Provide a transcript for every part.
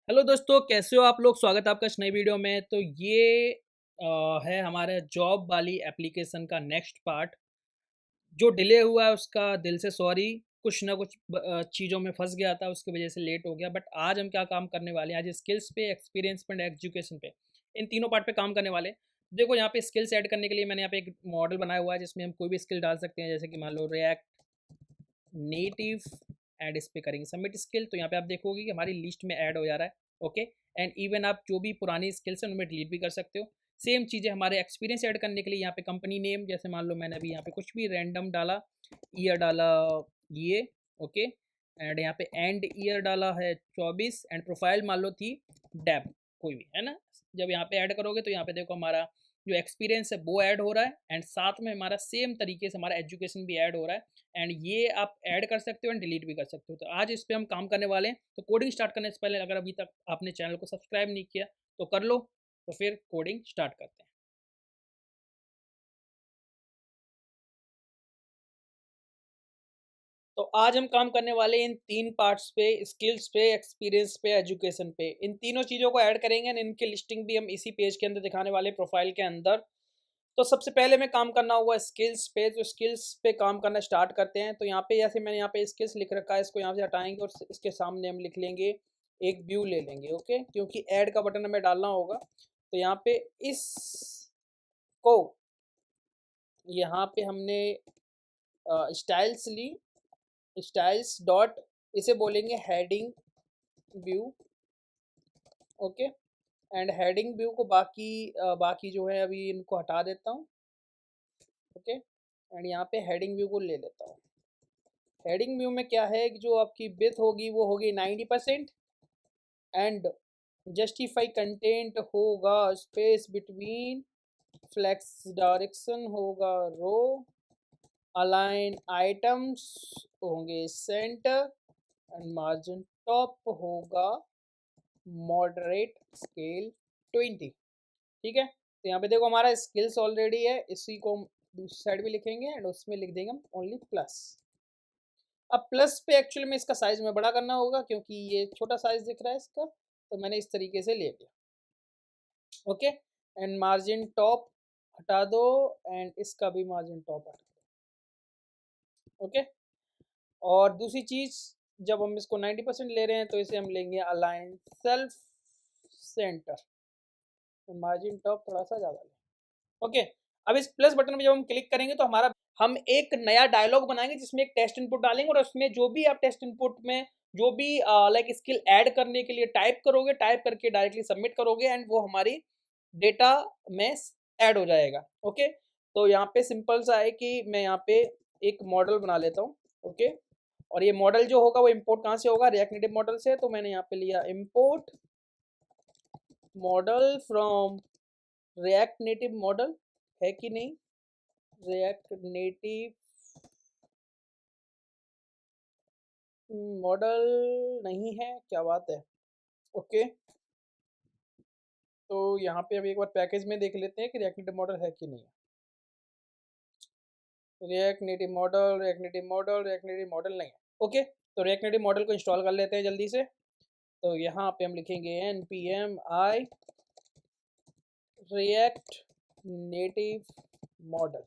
Hello दोस्तों, कैसे हो आप लोग? स्वागत है आपका इस नई वीडियो में। तो ये है हमारे जॉब वाली एप्लीकेशन का नेक्स्ट पार्ट। जो डिले हुआ है उसका दिल से सॉरी। कुछ ना कुछ चीज़ों में फंस गया था, उसकी वजह से लेट हो गया। बट आज हम क्या काम करने वाले हैं, आज स्किल्स पे, एक्सपीरियंस पे, एजुकेशन पे, इन तीनों पार्ट पे काम करने वाले हैं। देखो, यहाँ पे स्किल्स ऐड करने के लिए मैंने यहाँ पे एक मॉडल बनाया हुआ है जिसमें हम कोई भी स्किल डाल सकते हैं। जैसे कि मान लो रिएक्ट नेटिव, एंड इस पे करेंगे सबमिट स्किल। तो यहाँ पे आप देखोगे कि हमारी लिस्ट में ऐड हो जा रहा है। ओके, एंड इवन आप जो भी पुरानी स्किल्स हैं उनमें डिलीट भी कर सकते हो। सेम चीज़ें हमारे एक्सपीरियंस ऐड करने के लिए यहाँ पे कंपनी नेम, जैसे मान लो मैंने अभी यहाँ पे कुछ भी रैंडम डाला, ईयर डाला ये, ओके, एंड यहाँ पे एंड ईयर डाला है 24, एंड प्रोफाइल मान लो थी डेप, कोई भी है ना। जब यहाँ पे ऐड करोगे तो यहाँ पे देखो हमारा जो एक्सपीरियंस है वो ऐड हो रहा है, एंड साथ में हमारा सेम तरीके से हमारा एजुकेशन भी ऐड हो रहा है। एंड ये आप ऐड कर सकते हो एंड डिलीट भी कर सकते हो। तो आज इस पे हम काम करने वाले हैं। तो कोडिंग स्टार्ट करने से पहले अगर अभी तक आपने चैनल को सब्सक्राइब नहीं किया तो कर लो। तो फिर कोडिंग स्टार्ट करते हैं। तो आज हम काम करने वाले हैं इन तीन पार्ट्स पे, स्किल्स पे, एक्सपीरियंस पे, एजुकेशन पे। इन तीनों चीज़ों को ऐड करेंगे एंड इनकी लिस्टिंग भी हम इसी पेज के अंदर दिखाने वाले, प्रोफाइल के अंदर। तो सबसे पहले मैं काम करना हुआ स्किल्स पे। तो स्किल्स पे काम करना स्टार्ट करते हैं। तो यहाँ पे जैसे मैंने यहाँ पे स्किल्स लिख रखा है, इसको यहाँ से हटाएंगे और इसके सामने हम लिख लेंगे, एक व्यू ले लेंगे। ओके, क्योंकि ऐड का बटन हमें डालना होगा। तो यहाँ पे इसको, यहाँ पे हमने स्टाइल्स ली, स्टाइल्स डॉट, इसे बोलेंगे heading view. Okay, and heading view को बाकी जो है अभी इनको हटा देता हूँ। ओके, एंड यहाँ पे हेडिंग व्यू को ले लेता हूँ। हेडिंग व्यू में क्या है कि जो आपकी विड्थ होगी वो होगी 90%, एंड जस्टिफाई कंटेंट होगा स्पेस बिटवीन, फ्लेक्स डायरेक्शन होगा रो, अलाइन आइटम्स होंगे सेंटर, एंड मार्जिन टॉप होगा मॉडरेट स्केल 20। ठीक है, तो यहाँ पे देखो हमारा स्किल्स ऑलरेडी है, इसी को हम दूसरी साइड भी लिखेंगे एंड उसमें लिख देंगे हम ओनली प्लस। अब प्लस पे एक्चुअली में इसका साइज में बड़ा करना होगा क्योंकि ये छोटा साइज दिख रहा है इसका, तो मैंने इस तरीके से ले लिया। ओके, एंड मार्जिन टॉप हटा दो, एंड इसका भी मार्जिन टॉप हटा दो। ओके, और दूसरी चीज, जब हम इसको 90% ले रहे हैं तो इसे हम लेंगे align self center, margin top थोड़ा सा ज़्यादा लें। ओके, अब इस प्लस बटन पे जब हम क्लिक करेंगे तो हमारा, हम एक नया डायलॉग बनाएंगे जिसमें एक टेस्ट इनपुट डालेंगे, और उसमें जो भी आप टेस्ट इनपुट में जो भी लाइक स्किल ऐड करने के लिए टाइप करोगे, टाइप करके डायरेक्टली सबमिट करोगे एंड वो हमारी डेटा में ऐड हो जाएगा। ओके, तो यहाँ पे सिंपल सा है कि मैं यहाँ पे एक मॉडल बना लेता हूँ। ओके, और ये मॉडल जो होगा वो इंपोर्ट कहाँ से होगा, रिएक्ट नेटिव मॉडल से। तो मैंने यहाँ पे लिया import model from react native model, है कि नहीं, रिएक्ट नेटिव मॉडल नहीं है, क्या बात है। ओके, तो यहाँ पे अभी एक बार पैकेज में देख लेते हैं कि रिएक्ट नेटिव मॉडल है कि नहीं है। React native model, react native model, react native model नहीं है। ओके, तो रिएक्ट नेटिव मॉडल को इंस्टॉल कर लेते हैं जल्दी से। तो यहाँ पे हम लिखेंगे npm i react native model.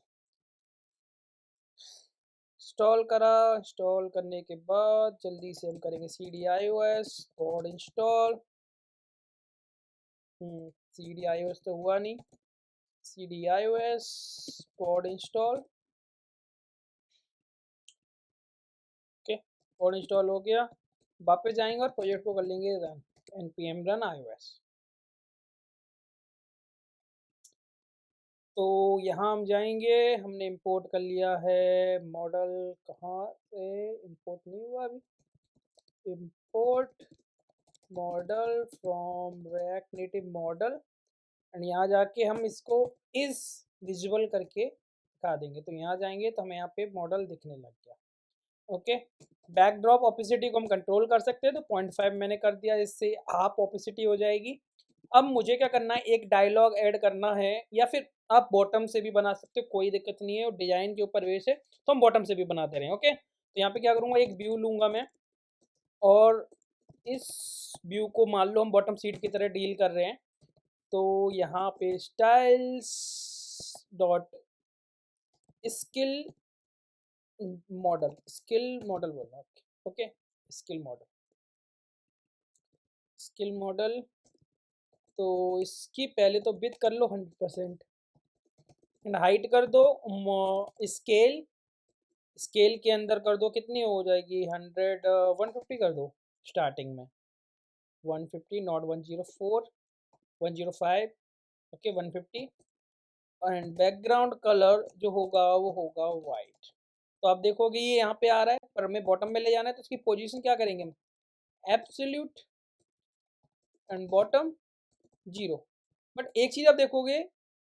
Install करा, इंस्टॉल करने के बाद जल्दी से हम करेंगे cdios कोड इंस्टॉल। cdios तो हुआ नहीं, cdios code install. Okay, code install हो गया। वापस जाएंगे और प्रोजेक्ट को कर लेंगे रन, npm run ios। तो यहाँ हम जाएंगे, हमने इंपोर्ट कर लिया है मॉडल, कहाँ से इंपोर्ट नहीं हुआ अभी, import model from react native model, and यहाँ जाके हम इसको इस विजुअल करके दिखा देंगे। तो यहाँ जाएंगे तो हमें यहाँ पे मॉडल दिखने लग गया। ओके, बैकड्रॉप ओपेसिटी को हम कंट्रोल कर सकते हैं, तो 0.5 मैंने कर दिया, इससे हाफ ओपेसिटी हो जाएगी। अब मुझे क्या करना है, एक डायलॉग ऐड करना है, या फिर आप बॉटम से भी बना सकते हो, कोई दिक्कत नहीं है, और डिजाइन के ऊपर बेस है तो हम बॉटम से भी बनाते रहे। ओके, तो यहाँ पे क्या करूँगा, एक व्यू लूंगा मैं, और इस व्यू को मान लो हम बॉटम सीट की तरह डील कर रहे हैं, तो यहाँ पे स्टाइल्स डॉट स्किल मॉडल बोलना। Okay, skill model. तो इसकी पहले तो विड्थ कर लो 100% एंड हाइट कर दो स्केल। स्केल के अंदर कर दो, कितनी हो जाएगी 100, 150 कर दो स्टार्टिंग में। 150 not 104, 105, okay 150। And background colour जो होगा वो होगा वाइट। तो आप देखोगे ये यहाँ पे आ रहा है, पर हमें बॉटम में ले जाना है, तो इसकी पोजीशन क्या करेंगे हम, एब्सोल्यूट एंड बॉटम 0। बट एक चीज़ आप देखोगे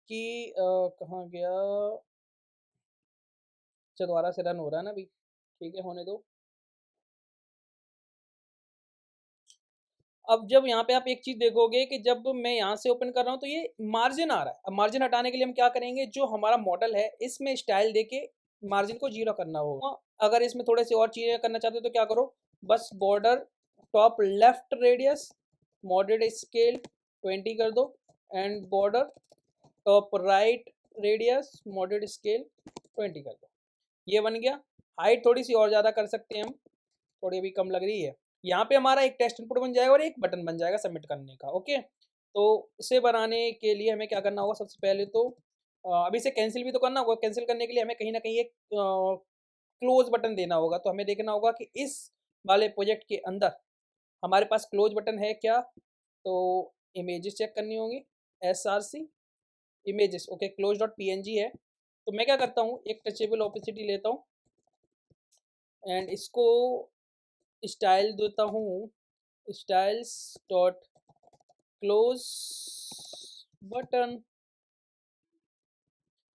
कि कहाँ गया, अच्छा दोबारा से रन हो रहा है ना अभी, ठीक है होने दो। अब जब यहाँ पे आप एक चीज़ देखोगे कि जब मैं यहाँ से ओपन कर रहा हूँ तो ये मार्जिन आ रहा है। अब मार्जिन हटाने के लिए हम क्या करेंगे, जो हमारा मॉडल है इसमें स्टाइल देके मार्जिन को 0 करना होगा। अगर इसमें थोड़े से और चीज़ें करना चाहते हो तो क्या करो, बस border top left radius moderate scale 20 कर दो and border top right radius moderate scale 20 कर दो। ये बन गया। हाइट थोड़ी सी और ज़्यादा कर सकते हैं हम, थोड़ी अभी कम लग रही है। यहाँ पे हमारा एक टेक्स्ट इनपुट बन जाएगा और एक बटन बन जाएगा सबमिट करने का। ओके, तो इसे बनाने के लिए हमें क्या करना होगा, सबसे पहले तो अभी इसे कैंसिल भी तो करना होगा। कैंसिल करने के लिए हमें कहीं ना कहीं एक क्लोज बटन देना होगा। तो हमें देखना होगा कि इस वाले प्रोजेक्ट के अंदर हमारे पास क्लोज बटन है क्या। तो इमेजेस चेक करनी होंगी, SRC images, okay close dot PNG है। तो मैं क्या करता हूँ, एक टचेबल ओपेसिटी लेता हूँ एंड इसको स्टाइल देता हूँ, styles dot close button.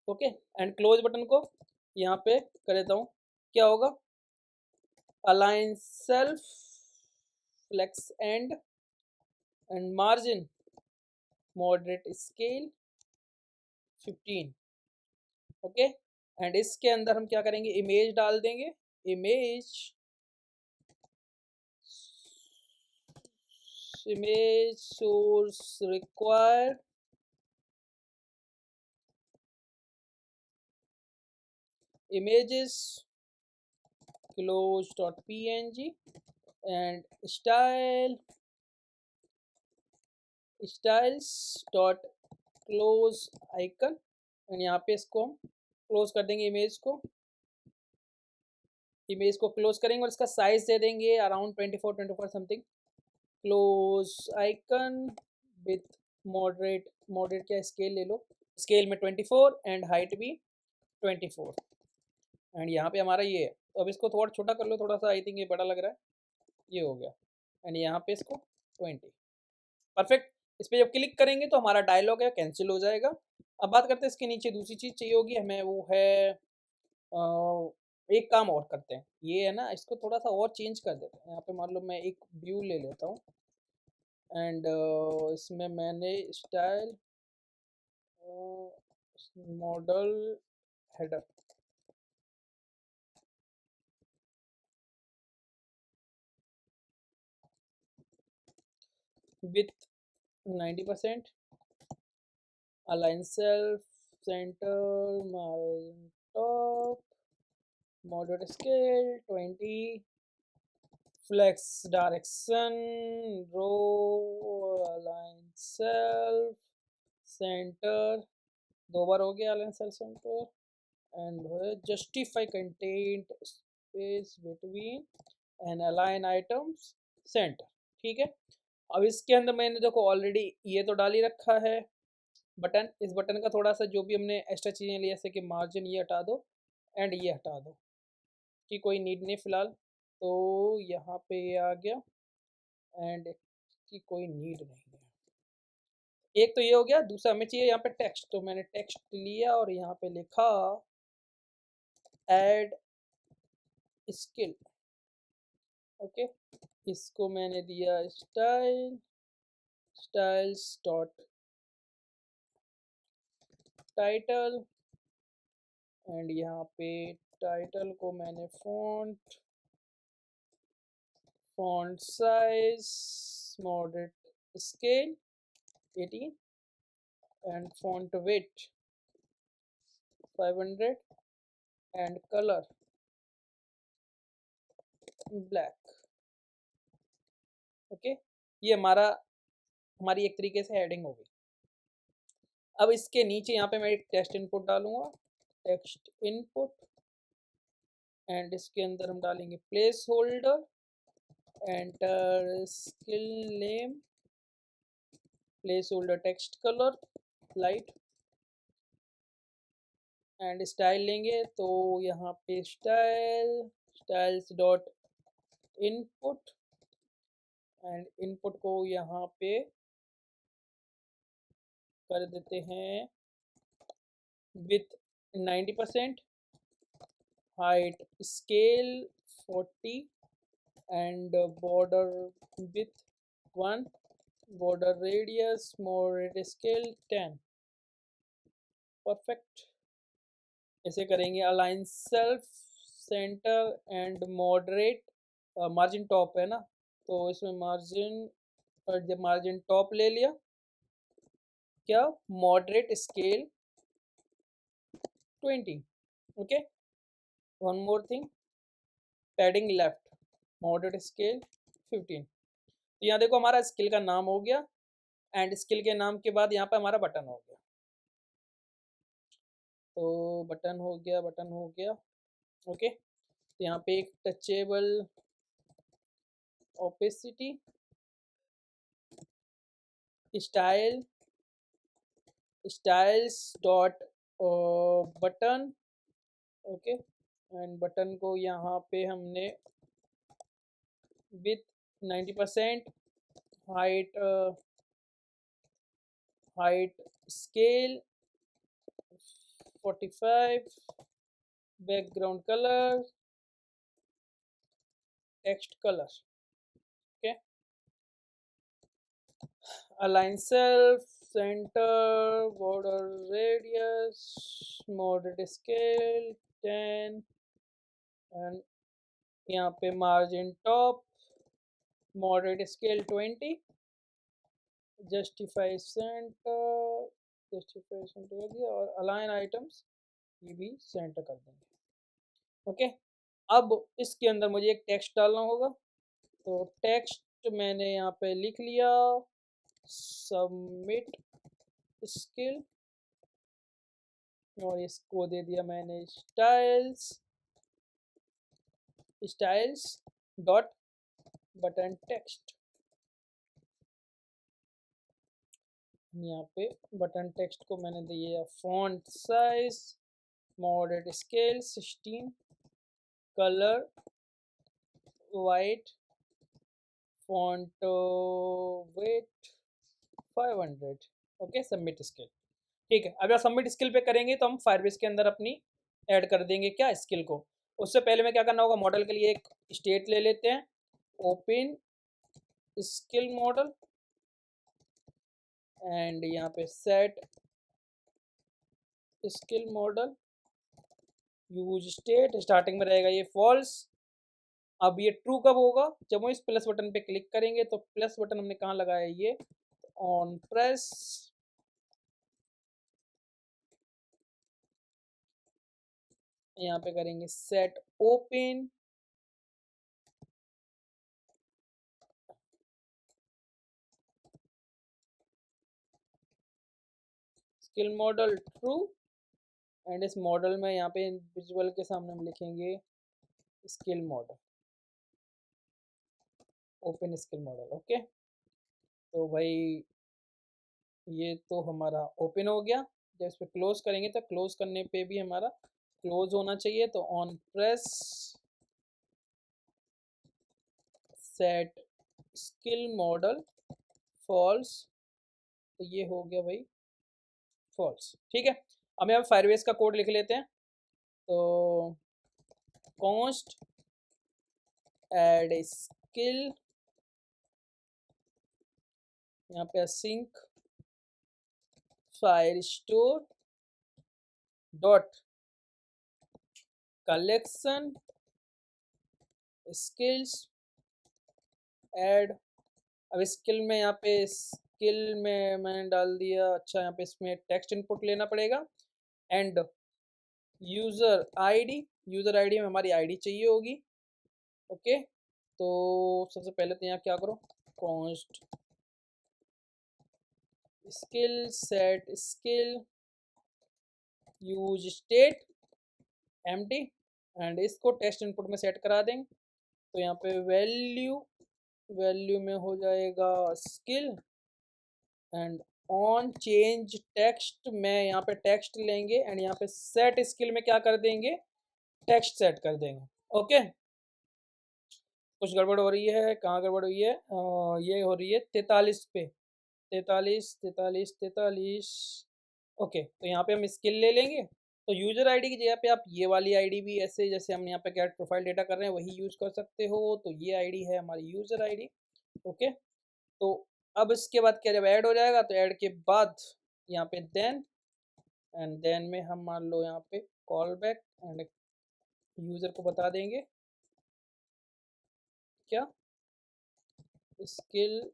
Okay, and close button को यहाँ पे कर देता हूँ। क्या होगा, align self flex and margin moderate scale 15। Okay, and इसके अंदर हम क्या करेंगे, इमेज डाल देंगे। Image source require images close.png and styles dot close icon and यहाँ पे इसको हम क्लोज कर देंगे। इमेज को क्लोज करेंगे और इसका साइज दे देंगे around 24 something. Close icon with moderate क्या स्केल ले लो, स्केल में 24 एंड हाइट भी 24। एंड यहाँ पे हमारा ये है। तो अब इसको थोड़ा छोटा कर लो थोड़ा सा, आई थिंक ये बड़ा लग रहा है, ये हो गया। एंड यहाँ पे इसको 20, परफेक्ट। इस पर जब क्लिक करेंगे तो हमारा डायलॉग है कैंसिल हो जाएगा। अब बात करते हैं इसके नीचे दूसरी चीज़ चाहिए होगी हमें, वो है एक काम और करते हैं, ये है ना, इसको थोड़ा सा और चेंज कर देते हैं। यहाँ पे मान लो मैं एक व्यू ले लेता हूँ एंड इसमें मैंने style modal header with 90%, align self center margin top moderate scale 20, flex direction row align self center, 2 बार हो गया align self center and justify content space between and align items center. ठीक है, अब इसके अंदर मैंने देखो ऑलरेडी ये तो डाल ही रखा है बटन। इस बटन का थोड़ा सा जो भी हमने एक्स्ट्रा चीज़ें ली जैसे कि मार्जिन ये हटा दो एंड ये हटा दो, कि कोई नीड नहीं फिलहाल। तो यहाँ पे ये आ गया एंड की कोई नीड नहीं है। एक तो ये हो गया, दूसरा हमें चाहिए यहाँ पे टेक्स्ट। तो मैंने टेक्स्ट लिया और यहाँ पे लिखा ऐड स्किल। ओके, इसको मैंने दिया स्टाइल्स डॉट टाइटल एंड यहाँ पे टाइटल को मैंने font font size moderate scale 18 and font weight 500 and color black। Okay, ये हमारी एक तरीके से हेडिंग हो गई। अब इसके नीचे यहाँ पे मैं एक टेक्स्ट इनपुट डालूंगा, टेक्स्ट इनपुट, एंड इसके अंदर हम डालेंगे place holder, enter skill name, place holder text colour light, and style लेंगे तो यहाँ पे styles dot input, and input को यहाँ पे कर देते हैं with 90%, height scale 40 and border width 1, border radius moderate scale 10। Perfect. ऐसे करेंगे align self center and moderate, margin top है ना, तो इसमें मार्जिन, जब मार्जिन टॉप ले लिया, क्या moderate scale 20। Okay, one more thing, padding left moderate scale 15। तो यहाँ देखो हमारा स्किल का नाम हो गया, एंड स्किल के नाम के बाद यहाँ पे हमारा बटन हो गया। तो बटन हो गया, बटन हो गया। ओके, तो यहाँ पे एक touchable opacity style, styles dot button. Okay, and button को यहाँ पे हमने with 90%, height height scale 45, background colour text colour. Okay, align self center, border radius moderate scale 10, and यहाँ पे margin top moderate scale 20, justify centre, justify centre कर दिया, और align items ये भी सेंटर कर देंगे। ओके, अब इसके अंदर मुझे एक टेक्स्ट डालना होगा, तो टेक्स्ट मैंने यहाँ पे लिख लिया, सबमिट स्किल, और इसको दे दिया मैंने स्टाइल्स डॉट बटन टेक्स्ट। यहाँ पे बटन टेक्स्ट को मैंने दिया font size moderate scale 16, colour white, font weight 500। Okay, submit skill. ठीक है, अगर सबमिट स्किल पे करेंगे तो हम फायरबेस के अंदर अपनी ऐड कर देंगे क्या स्किल को। उससे पहले में क्या करना होगा, मॉडल के लिए एक स्टेट ले लेते हैं, ओपन स्किल मॉडल, एंड यहाँ पे set skill model use state, starting में रहेगा ये फॉल्स। अब ये ट्रू कब होगा, जब हम इस प्लस बटन पे क्लिक करेंगे, तो प्लस बटन हमने कहाँ लगाया, ये ऑन प्रेस, यहाँ पे करेंगे set open skill model true, and इस मॉडल में यहाँ पे विजुअल के सामने हम लिखेंगे skill model, open skill model. Okay, तो भाई ये तो हमारा ओपन हो गया। जब इस पर क्लोज करेंगे तो क्लोज करने पे भी हमारा क्लोज होना चाहिए, तो on press set skill modal false, तो ये हो गया भाई फॉल्स। ठीक है, अब यहाँ फायरबेस का कोड लिख लेते हैं, तो कॉन्स्ट एड स्किल, यहाँ पे sync Firestore dot collection skills add. अब स्किल में यहाँ पे स्किल में मैंने डाल दिया, अच्छा यहाँ पे इसमें टेक्स्ट इनपुट लेना पड़ेगा। End user ID, user ID में हमारी आईडी चाहिए होगी। ओके, तो सबसे पहले तो यहाँ क्या करो, const skill set skill use state empty, and इसको टेक्स्ट इनपुट में सेट करा देंगे। तो यहाँ पे वैल्यू में हो जाएगा skill, and on change text में यहाँ पे टेक्स्ट लेंगे, एंड यहाँ पे सेट स्किल में क्या कर देंगे, टेक्स्ट सेट कर देंगे। ओके, कुछ गड़बड़ हो रही है, कहाँ गड़बड़ हुई है, ये हो रही है 43 पे, 43। ओके, तो यहाँ पे हम स्किल ले लेंगे। तो यूज़र आईडी की जगह पे आप ये वाली आईडी भी, ऐसे जैसे हम यहाँ पे गेट प्रोफाइल डेटा कर रहे हैं वही यूज़ कर सकते हो। तो ये आईडी है हमारी यूज़र आईडी। ओके, तो अब इसके बाद क्या, जब ऐड हो जाएगा तो ऐड के बाद यहाँ पे देन, एंड देन में हम मान लो यहाँ पे कॉल बैक, एंड यूज़र को बता देंगे क्या, स्किल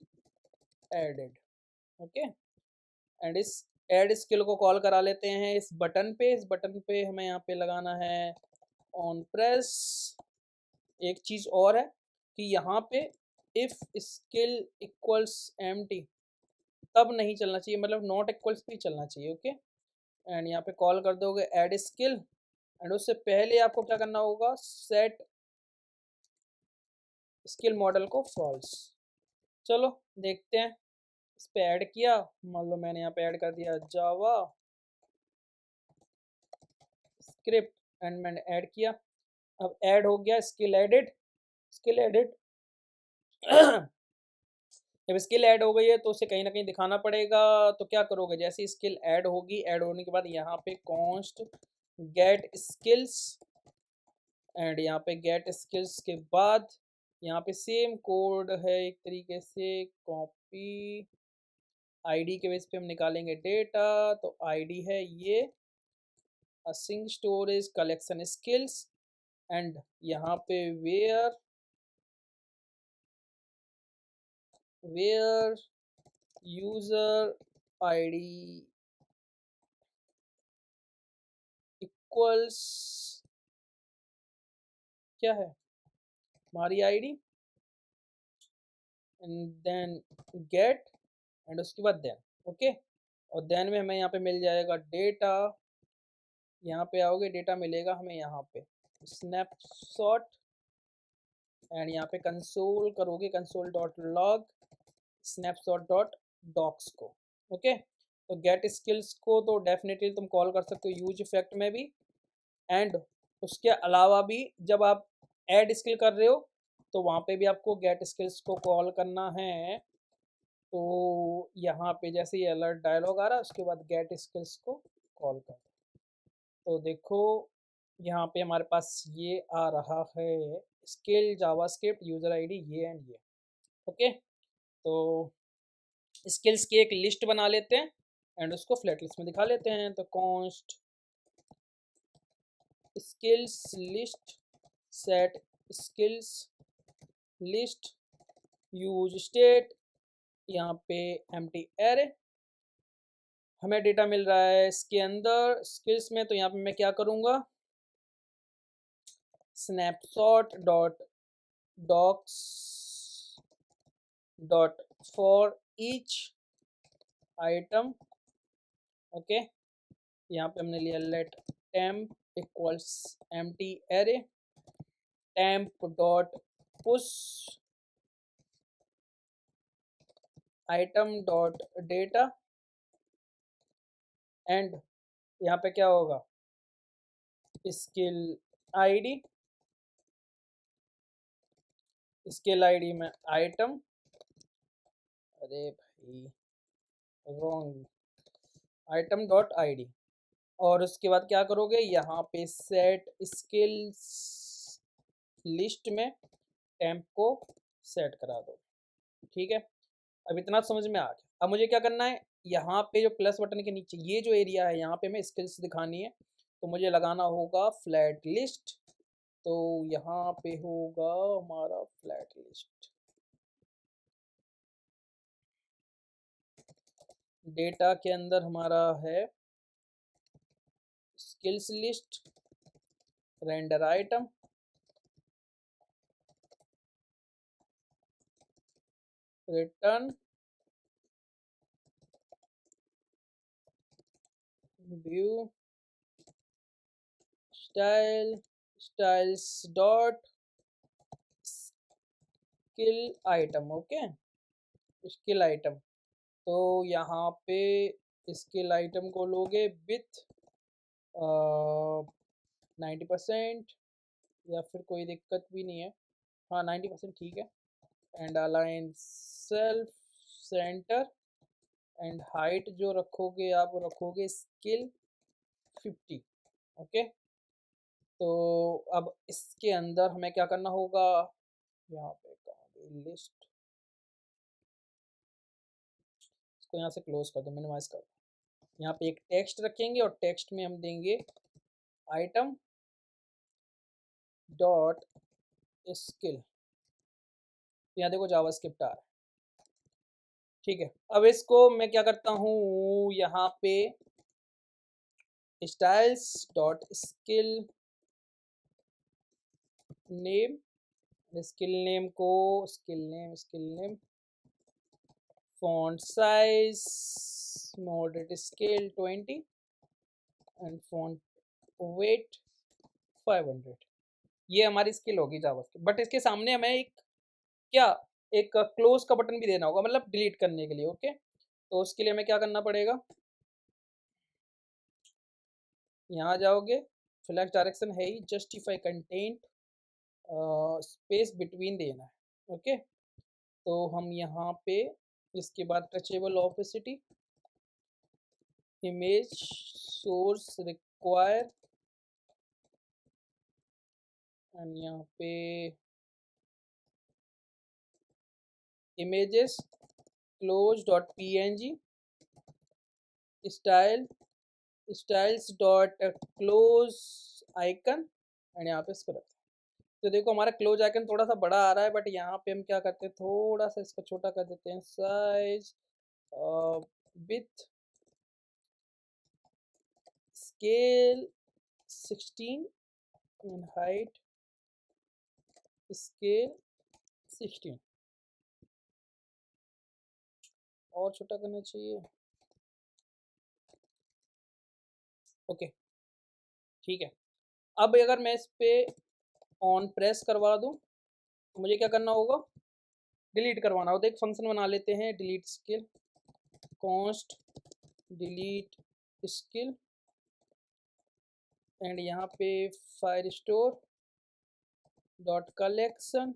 एडेड। ओके, एंड इस ऐड स्किल को कॉल करा लेते हैं इस बटन पे। इस बटन पे हमें यहाँ पे लगाना है ऑन प्रेस। एक चीज़ और है कि यहाँ पे इफ स्किल इक्वल्स एम्प्टी तब नहीं चलना चाहिए, मतलब नॉट इक्वल्स भी चलना चाहिए। ओके, एंड यहाँ पे कॉल कर दोगे ऐड स्किल, एंड उससे पहले आपको क्या करना होगा, सेट स्किल मॉडल को फॉल्स। चलो देखते हैं, इस पे ऐड किया, मान लो मैंने यहाँ पे ऐड कर दिया जावा स्क्रिप्ट, एंड मैंने ऐड किया। अब ऐड हो गया स्किल एडिड, स्किल एडिड जब स्किल ऐड हो गई है तो उसे कहीं ना कहीं दिखाना पड़ेगा। तो क्या करोगे, जैसे स्किल ऐड होगी, ऐड होने के बाद यहाँ पे कॉन्स्ट गेट स्किल्स, एंड यहाँ पे गेट स्किल्स के बाद यहाँ पे सेम कोड है एक तरीके से कॉपी, आईडी के बेस पे हम निकालेंगे डेटा। तो आईडी है ये using storage collection skills, and यहाँ पे वेयर यूजर आईडी इक्वल्स क्या है, हमारी ID, and then get, and उसके बाद देन। ओके, और देन में हमें यहाँ पे मिल जाएगा डेटा, यहाँ पे आओगे डेटा मिलेगा हमें यहाँ पे स्नैपशॉट, एंड यहाँ पे कंसोल करोगे console dot log snapshot dot docs को। ओके, तो गेट स्किल्स को तो डेफिनेटली तुम कॉल कर सकते हो यूज इफेक्ट में भी, एंड उसके अलावा भी जब आप ऐड स्किल कर रहे हो तो वहाँ पे भी आपको गेट स्किल्स को कॉल करना है। तो यहाँ पे जैसे ये अलर्ट डायलॉग आ रहा है उसके बाद गेट स्किल्स को कॉल कर, तो देखो यहाँ पे हमारे पास ये आ रहा है स्किल जावास्क्रिप्ट यूजर आईडी ये एंड ये। ओके, तो स्किल्स की एक लिस्ट बना लेते हैं एंड उसको फ्लैट लिस्ट में दिखा लेते हैं। तो const skills list set skills list use state, यहाँ पे एम्प्टी एरे, हमें डेटा मिल रहा है इसके अंदर स्किल्स में। तो यहाँ पे मैं क्या करूँगा, snapshot dot docs dot for each item. Okay, यहाँ पे हमने लिया let temp equals empty array, temp dot push item dot data, and यहाँ पे क्या होगा, स्किल आईडी, स्किल आईडी में आइटम, अरे भाई रॉन्ग, आइटम डॉट आईडी, और उसके बाद क्या करोगे, यहाँ पे सेट स्किल्स लिस्ट में टेम्प को सेट करा दो। ठीक है, अब इतना समझ में आ गया। अब मुझे क्या करना है, यहाँ पे जो प्लस बटन के नीचे ये जो एरिया है यहाँ पे हमें स्किल्स दिखानी है, तो मुझे लगाना होगा फ्लैट लिस्ट। तो यहाँ पे होगा हमारा फ्लैट लिस्ट। डेटा के अंदर हमारा है skills list, render item, return, view, style, styles dot skill item. Okay, skill item. तो यहाँ पे स्किल आइटम को लोगे विथ 90%, या फिर कोई दिक्कत भी नहीं है, हाँ 90% ठीक है। And align self center, and height जो रखोगे आप रखोगे स्किल 50। ओके, तो अब इसके अंदर हमें क्या करना होगा, यहाँ पे लिस्ट, इसको यहाँ से क्लोज कर दो, मिनिमाइज कर दो। यहाँ पे एक टेक्स्ट रखेंगे और टेक्स्ट में हम देंगे आइटम डॉट स्किल। यहाँ देखो जावास्क्रिप्ट आ रहा है, ठीक है। अब इसको मैं क्या करता हूँ, यहाँ पे styles dot skill name, skill name font size moderate scale 20 and font weight 500। ये हमारी स्किल होगी जावास्क्रिप्ट, बट इसके सामने हमें एक क्या, एक क्लोज का बटन भी देना होगा, मतलब डिलीट करने के लिए। ओके, तो उसके लिए हमें क्या करना पड़ेगा, यहाँ जाओगे, फ्लैग डायरेक्शन है ही, जस्टिफाई कंटेंट स्पेस बिटवीन देना है। ओके, तो हम यहाँ पे इसके बाद touchable opacity, image source require, and यहाँ पे images close dot png, style styles dot close icon, and यहाँ पे इसको रखते हैं। तो देखो हमारा क्लोज आइकन थोड़ा सा बड़ा आ रहा है, बट यहाँ पे हम क्या करते हैं, थोड़ा सा इसको छोटा कर देते हैं, size with scale 16 and height scale 16, और छोटा करना चाहिए। ओके, ठीक है। अब अगर मैं इस पे ऑन प्रेस करवा दूं तो मुझे क्या करना होगा, डिलीट करवाना होगा। तो एक फंक्शन बना लेते हैं, delete skill, const delete skill, and यहाँ पे Firestore dot collection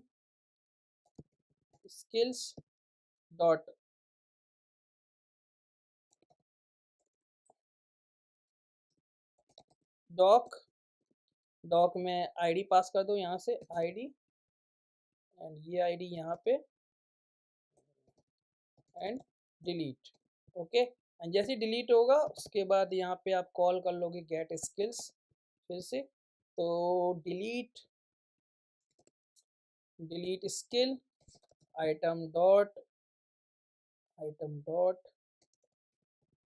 skills dot doc, doc में आईडी पास कर दो, यहाँ से आईडी, एंड ये आईडी यहाँ पे, एंड डिलीट। ओके, एंड जैसे डिलीट होगा उसके बाद यहाँ पे आप कॉल कर लोगे गेट स्किल्स फिर से। तो delete skill item dot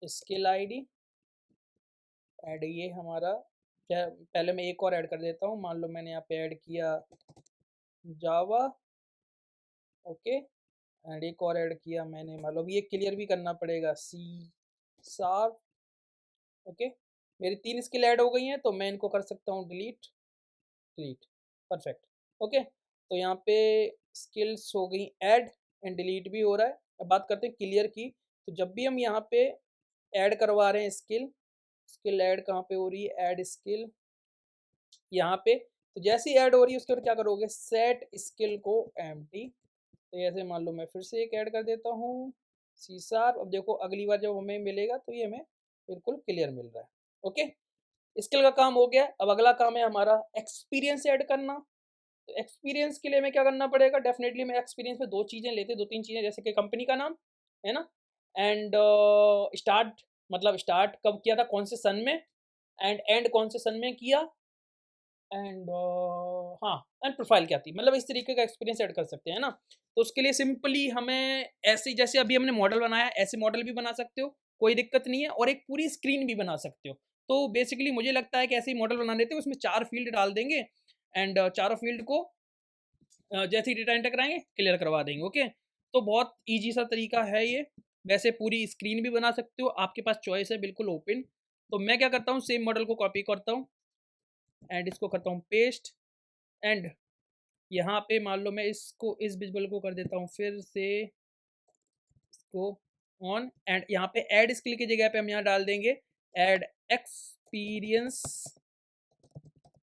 skill ID, add ये हमारा क्या, पहले मैं एक और ऐड कर देता हूँ। मान लो मैंने यहाँ पे ऐड किया जावा, ओके, एंड एक और ऐड किया मैंने, मतलब ये क्लियर भी करना पड़ेगा, सी शार्प। ओके, मेरी 3 स्किल ऐड हो गई हैं, तो मैं इनको कर सकता हूँ डिलीट, परफेक्ट। ओके, तो यहाँ पे स्किल्स हो गई ऐड, एंड डिलीट भी हो रहा है। अब बात करते हैं क्लियर की। तो जब भी हम यहाँ पे ऐड करवा रहे हैं स्किल ऐड कहाँ पे हो रही है, ऐड स्किल यहाँ पे, तो जैसी ऐड हो रही है उसके बाद क्या करोगे, सेट स्किल को एम्प्टी। तो ऐसे मान लो मैं फिर से एक ऐड कर देता हूँ सी शार्प। अब देखो अगली बार जब हमें मिलेगा तो ये हमें बिल्कुल क्लियर मिल रहा है। ओके, स्किल का काम हो गया। अब अगला काम है हमारा एक्सपीरियंस ऐड करना। तो एक्सपीरियंस के लिए हमें क्या करना पड़ेगा, डेफिनेटली मैं एक्सपीरियंस में 2 चीज़ें लेते, 2-3 चीज़ें, जैसे कि कंपनी का नाम है ना, एंड स्टार्ट, मतलब स्टार्ट कब किया था, कौन से सन में, एंड एंड कौन से सन में किया, एंड हाँ, एंड प्रोफाइल क्या थी, मतलब इस तरीके का एक्सपीरियंस ऐड कर सकते हैं ना। तो उसके लिए सिंपली हमें ऐसे, जैसे अभी हमने मॉडल बनाया ऐसे मॉडल भी बना सकते हो, कोई दिक्कत नहीं है, और एक पूरी स्क्रीन भी बना सकते हो। तो बेसिकली मुझे लगता है कि ऐसे ही मॉडल बना लेते हो, उसमें 4 फील्ड डाल देंगे एंड चारों फील्ड को जैसे ही डेटा एंटर कराएँगे क्लियर करवा देंगे, ओके। तो बहुत ईज़ी सा तरीका है ये। वैसे पूरी स्क्रीन भी बना सकते हो, आपके पास चॉइस है बिल्कुल ओपन। तो मैं क्या करता हूँ, सेम मॉडल को कॉपी करता हूँ एंड इसको करता हूँ पेस्ट एंड यहाँ पे मान लो मैं इसको इस विजुअल को कर देता हूँ फिर से इसको ऑन एंड यहाँ पे ऐड स्किल की जगह पे हम यहाँ डाल देंगे add experience,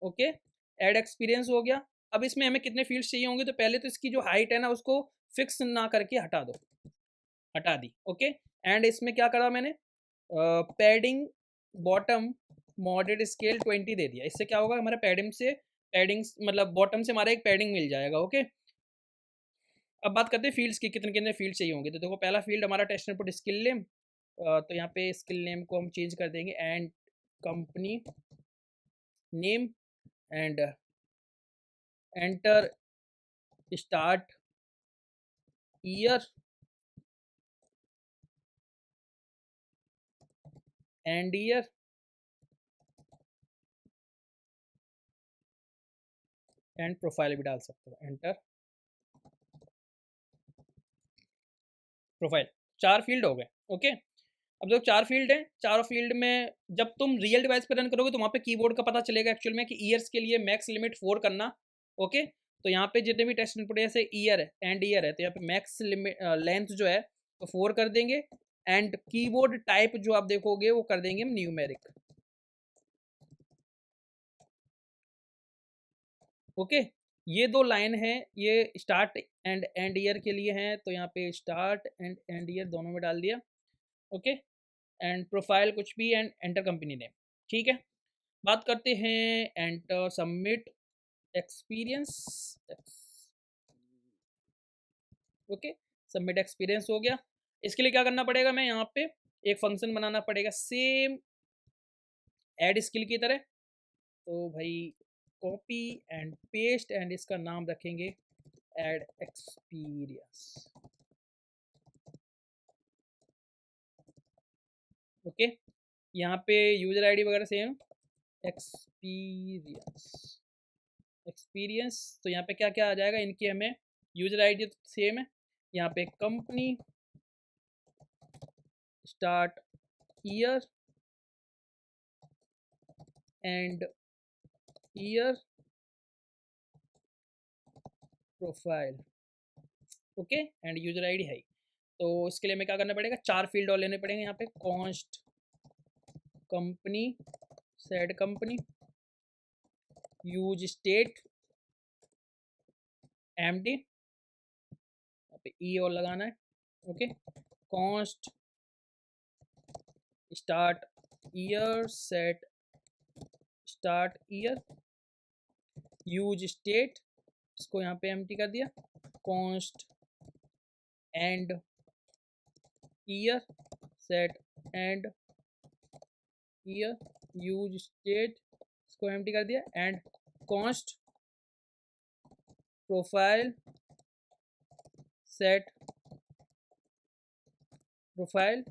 okay. Add experience हो गया। अब इसमें हमें कितने फील्ड्स चाहिए होंगे, तो पहले तो इसकी जो हाइट है ना उसको फिक्स ना करके हटा दो, हटा दी, ओके। एंड इसमें क्या करा मैंने, पैडिंग बॉटम मॉडेड स्केल 20 दे दिया। इससे क्या होगा, हमारा पैडिंग मतलब बॉटम से हमारा एक पैडिंग मिल जाएगा, ओके। अब बात करते हैं फील्ड्स की, कितने कितने फील्ड चाहिए होंगे। तो देखो पहला फील्ड हमारा टेस्ट इनपुट स्किल नेम, तो यहाँ पे स्किल नेम को हम चेंज कर देंगे and company name and enter start year and year and profile भी डाल सकते हो, एंटर प्रोफाइल। 4 फील्ड हो गए, ओके। अब जो 4 फील्ड हैं, चारों फील्ड में जब तुम रियल डिवाइस पे रन करोगे तो वहाँ पे कीबोर्ड का पता चलेगा एक्चुअल में कि ईयर्स के लिए मैक्स लिमिट 4 करना, ओके। तो यहाँ पे जितने भी टेस्ट इनपुट है जैसे ईयर है एंड ईयर है, तो यहाँ पे मैक्स लिमिट लेंथ जो है तो 4 कर देंगे एंड कीबोर्ड टाइप जो आप देखोगे वो कर देंगे हम न्यूमेरिक, ओके। ये 2 लाइन है, ये स्टार्ट एंड एंड ईयर के लिए हैं, तो यहाँ पे स्टार्ट एंड एंड ईयर दोनों में डाल दिया, ओके। एंड प्रोफाइल कुछ भी एंड एंटर कंपनी नेम, ठीक है। बात करते हैं enter submit experience, okay. Submit experience हो गया। इसके लिए क्या करना पड़ेगा, मैं यहाँ पे एक फंक्शन बनाना पड़ेगा सेम ऐड स्किल की तरह। तो भाई कॉपी एंड पेस्ट एंड इसका नाम रखेंगे ऐड एक्सपीरियंस, ओके। यहाँ पे यूजर आईडी वगैरह सेम एक्सपीरियंस, एक्सपीरियंस। तो यहाँ पे क्या क्या आ जाएगा, इनकी हमें यूजर आईडी तो सेम है। यहाँ पे company start year and year profile, okay and user ID है। तो इसके लिए हमें क्या करना पड़ेगा, 4 फील्ड और लेने पड़ेंगे। यहाँ पे const company said company use state MD, यहाँ पे ई और लगाना है, okay. Const start year set start year use state, इसको यहाँ पे एम्प्टी कर दिया। Const and year set and year use state, इसको एम्प्टी कर दिया and const profile set profile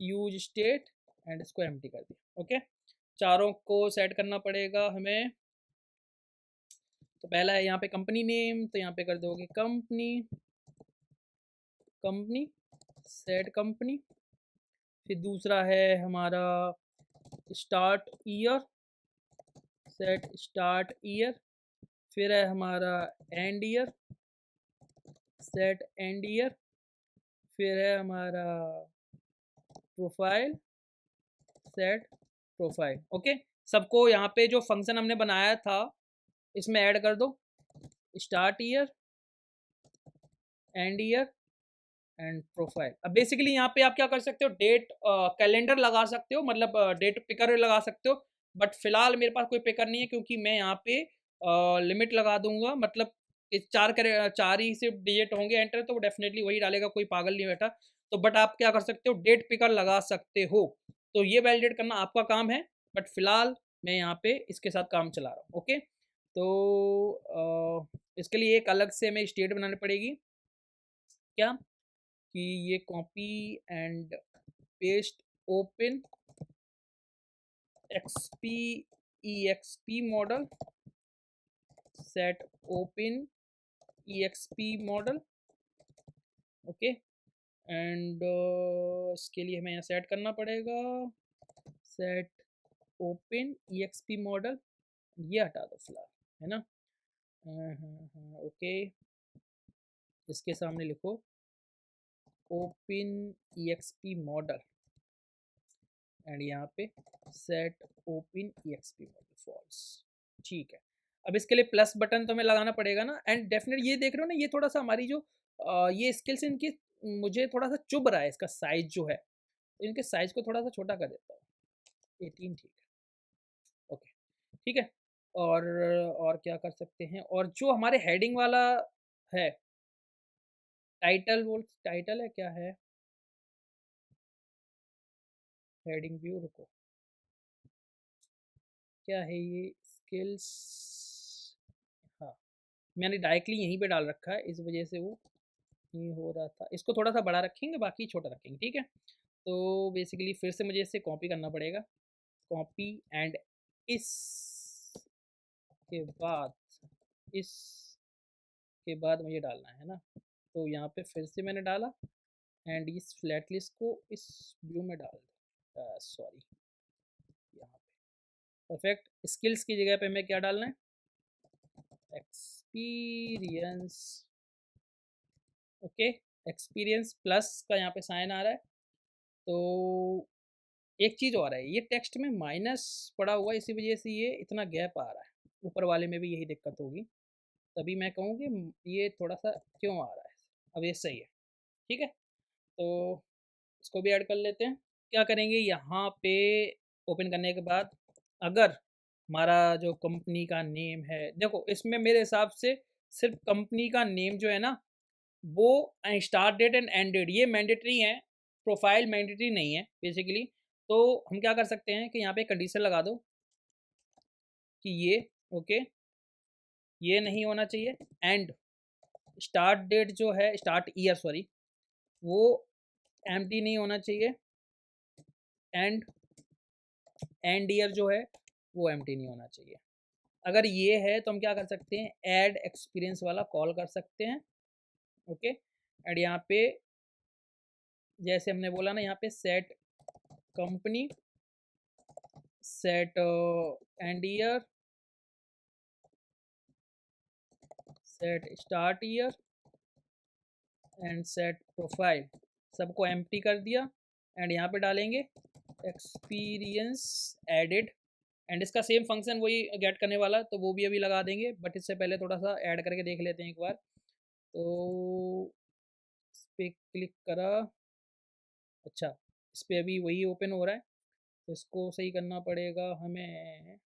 use state and इसको एम्प्टी कर दिया, ओके। चारों को सेट करना पड़ेगा हमें। तो पहला है यहाँ पे कंपनी नेम, तो यहाँ पे कर दोगे कंपनी कंपनी सेट कंपनी। फिर दूसरा है हमारा start year set start year. फिर है हमारा and year set and year. फिर है हमारा प्रोफाइल सेट प्रोफाइल, ओके। सबको यहाँ पे जो फंक्शन हमने बनाया था इसमें ऐड कर दो, start year and year and profile. अब बेसिकली यहाँ पे आप क्या कर सकते हो, डेट कैलेंडर लगा सकते हो, मतलब डेट पिकर लगा सकते हो। बट फिलहाल मेरे पास कोई पिकर नहीं है क्योंकि मैं यहाँ पे लिमिट लगा दूंगा, मतलब इस 4 ही सिर्फ डिजिट होंगे एंटर, तो डेफिनेटली वही डालेगा, कोई पागल नहीं बैठा। तो बट आप क्या कर सकते हो, डेट पिकर लगा सकते हो। तो ये वैलिडेट करना आपका काम है, बट फिलहाल मैं यहाँ पे इसके साथ काम चला रहा हूँ, ओके। तो इसके लिए एक अलग से हमें स्टेट बनानी पड़ेगी, क्या कि ये copy and paste open XP model, set open XP model. Okay, and इसके लिए हमें यहाँ सेट करना पड़ेगा सेट ओपन एक्सपी मॉडल, ये हटा दो फिलहाल, है ना। ओके, इसके सामने लिखो ओपन एक्सपी मॉडल एंड यहाँ पे set open XP modal false. ठीक है, अब इसके लिए प्लस बटन तो हमें लगाना पड़ेगा ना। एंड डेफिनेट ये देख रहे हो ना, ये थोड़ा सा हमारी जो ये स्किल्स इनकी मुझे थोड़ा सा चुभ रहा है, इसका साइज जो है, इनके साइज को थोड़ा सा छोटा कर देता हूँ, 18, ठीक है। ओके, ठीक है। और क्या कर सकते हैं, और जो हमारे हेडिंग वाला है, टाइटल, वो टाइटल है क्या है, हेडिंग व्यू, रुको क्या है ये, स्किल्स, हाँ मैंने डायरेक्टली यहीं पे डाल रखा है, इस वजह से वो नहीं हो रहा था। इसको थोड़ा सा बड़ा रखेंगे, बाकी छोटा रखेंगे, ठीक है। तो बेसिकली फिर से मुझे इसे कॉपी करना पड़ेगा, कॉपी एंड इसके बाद इस के बाद मुझे डालना है ना। तो यहाँ पे फिर से मैंने डाला एंड इस फ्लैट लिस्ट को इस व्यू में डाल दो, सॉरी यहाँ पे परफेक्ट। स्किल्स की जगह पे हमें क्या डालना है, एक्सपीरियंस। ओके, एक्सपीरियंस प्लस का यहाँ पे साइन आ रहा है। तो एक चीज़ और है, ये टेक्स्ट में माइनस पड़ा हुआ है, इसी वजह से ये इतना गैप आ रहा है, ऊपर वाले में भी यही दिक्कत होगी, तभी मैं कहूँ कि ये थोड़ा सा क्यों आ रहा है। अब ये सही है, ठीक है। तो इसको भी ऐड कर लेते हैं। क्या करेंगे यहाँ पे, ओपन करने के बाद अगर हमारा जो कंपनी का नेम है, देखो इसमें मेरे हिसाब से सिर्फ कंपनी का नेम जो है ना, वो start date and end date ये मैंडेटरी है, प्रोफाइल मैंडेटरी नहीं है बेसिकली। तो हम क्या कर सकते हैं कि यहाँ पे कंडीशन लगा दो कि ये ओके, ये नहीं होना चाहिए, एंड स्टार्ट डेट जो है, स्टार्ट ईयर सॉरी, वो एम्प्टी नहीं होना चाहिए, एंड एंड ईयर जो है वो एम्प्टी नहीं होना चाहिए। अगर ये है तो हम क्या कर सकते हैं, ऐड एक्सपीरियंस वाला कॉल कर सकते हैं। ओके, एंड यहाँ पे जैसे हमने बोला ना, यहाँ पे set company, set and year, set start year and set profile, सबको एम्प्टी कर दिया। एंड यहाँ पे डालेंगे एक्सपीरियंस एडेड, एंड इसका सेम फंक्शन वही गेट करने वाला, तो वो भी अभी लगा देंगे, बट इससे पहले थोड़ा सा ऐड करके देख लेते हैं एक बार। तो इस पर क्लिक करा, अच्छा इस पर अभी वही ओपन हो रहा है, तो इसको सही करना पड़ेगा हमें,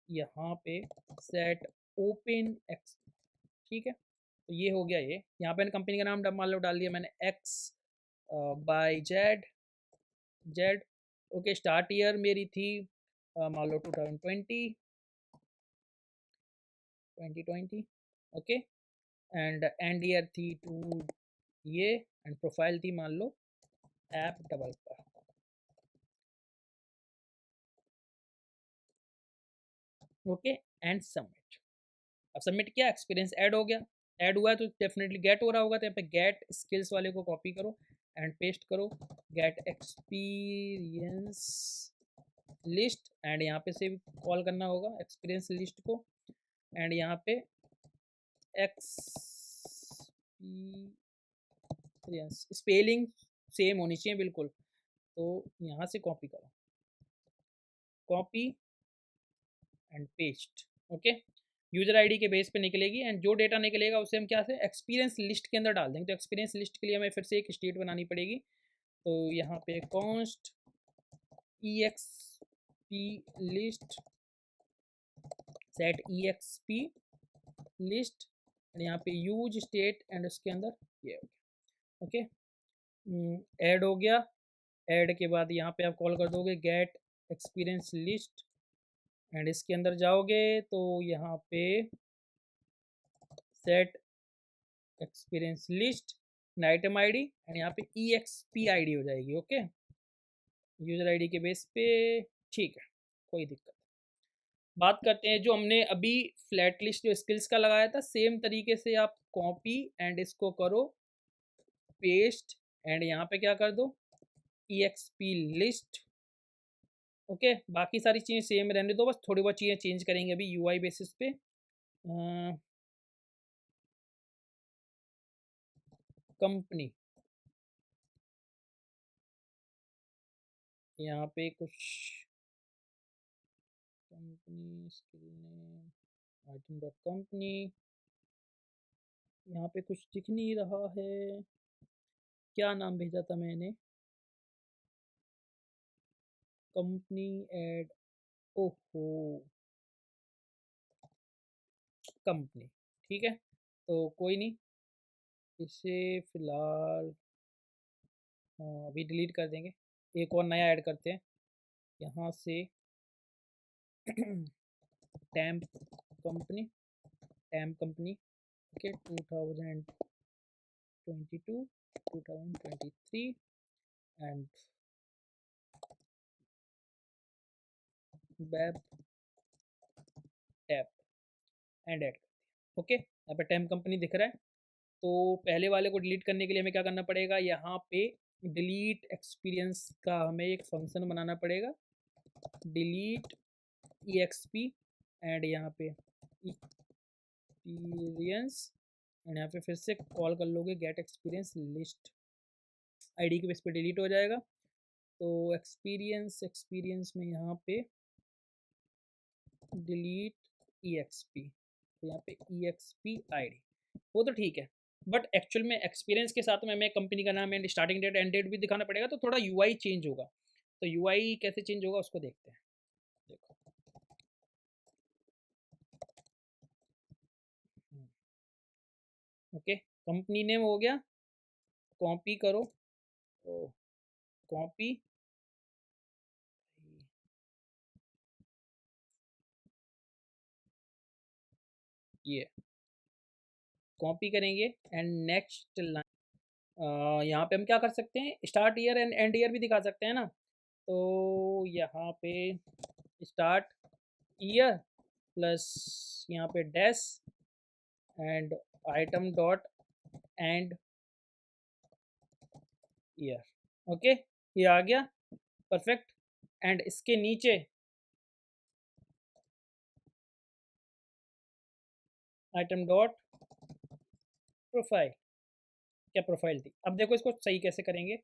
यहाँ पे सेट ओपन एक्स, ठीक है। तो ये हो गया, ये यहाँ पे कंपनी का नाम मान लो डाल दिया मैंने, X by Z, Z. Okay, start year मेरी थी मान लो 2020, ओके, एंड एंड ईयर थी टू ये, एंड प्रोफाइल थी मान लो app developer. Okay, and submit. अब सबमिट किया, एक्सपीरियंस ऐड हो गया, ऐड हुआ है तो डेफिनेटली गेट हो रहा होगा, तो यहाँ पे गेट स्किल्स वाले को कॉपी करो एंड पेस्ट करो, गेट एक्सपीरियंस लिस्ट, एंड यहाँ पे से कॉल करना होगा एक्सपीरियंस लिस्ट को, एंड यहाँ पे एक्सपीरियंस, स्पेलिंग सेम होनी चाहिए बिल्कुल, तो यहाँ से कॉपी करो, copy and paste. Okay, user ID के बेस पे निकलेगी, एंड जो डेटा निकलेगा उसे हम क्या से एक्सपीरियंस लिस्ट के अंदर डाल देंगे। तो एक्सपीरियंस लिस्ट के लिए हमें फिर से एक स्टेट बनानी पड़ेगी, तो यहाँ पे const EXP list, set EXP list, यहाँ पे यूज स्टेट, एंड उसके अंदर ये हो गया। ओके, ऐड हो गया, ऐड के बाद यहाँ पे आप कॉल कर दोगे गेट एक्सपीरियंस लिस्ट, एंड इसके अंदर जाओगे तो यहाँ पे set experience list, item ID and यहाँ पे EXP आईडी हो जाएगी। ओके, यूजर आईडी के बेस पे, ठीक है, कोई दिक्कत। बात करते हैं जो हमने अभी फ्लैट लिस्ट जो स्किल्स का लगाया था, सेम तरीके से आप कॉपी एंड इसको करो पेस्ट एंड यहाँ पे क्या कर दो EXP लिस्ट। ओके, बाकी सारी चीज़ें सेम रहने दो, बस थोड़ी बहुत चीज़ें चेंज करेंगे अभी UI बेसिस पे। कंपनी, यहाँ पे कुछ company skill name item dot company, यहाँ पे कुछ दिख नहीं रहा है, क्या नाम भेजा था मैंने, कंपनी एड, ओहो कंपनी, ठीक है, तो कोई नहीं, इसे फिलहाल अभी डिलीट कर देंगे, एक और नया ऐड करते हैं यहाँ से temp company, temp company, okay, 2022 2023 and web tap and add. Okay, यहाँ पे टैम्प कंपनी दिख रहा है, तो पहले वाले को डिलीट करने के लिए हमें क्या करना पड़ेगा, यहाँ पे डिलीट एक्सपीरियंस का हमें एक फंक्शन बनाना पड़ेगा, डिलीट EXP एंड यहाँ पे एक्सपीरियंस एंड यहाँ पे फिर से कॉल कर लोगे गेट एक्सपीरियंस लिस्ट, आईडी के बेस पे डिलीट हो जाएगा। तो एक्सपीरियंस में यहाँ पे डिलीट EXP, तो यहाँ पे EXP आईडी, वो तो ठीक है, बट एक्चुअल में एक्सपीरियंस के साथ में हमें कंपनी का नाम and starting date end date भी दिखाना पड़ेगा, तो थोड़ा UI चेंज होगा। तो UI कैसे चेंज होगा उसको देखते हैं। देखो, ओके, कंपनी नेम हो गया, कॉपी करो, कॉपी, ये कॉपी करेंगे एंड नेक्स्ट लाइन, यहाँ पे हम क्या कर सकते हैं, start year and end year भी दिखा सकते हैं ना, तो यहाँ पे स्टार्ट ईयर प्लस यहाँ पे dash and item dot and year. Okay, ये आ गया, परफेक्ट, एंड इसके नीचे आइटम डॉट प्रोफाइल, क्या प्रोफाइल थी, अब देखो इसको सही कैसे करेंगे,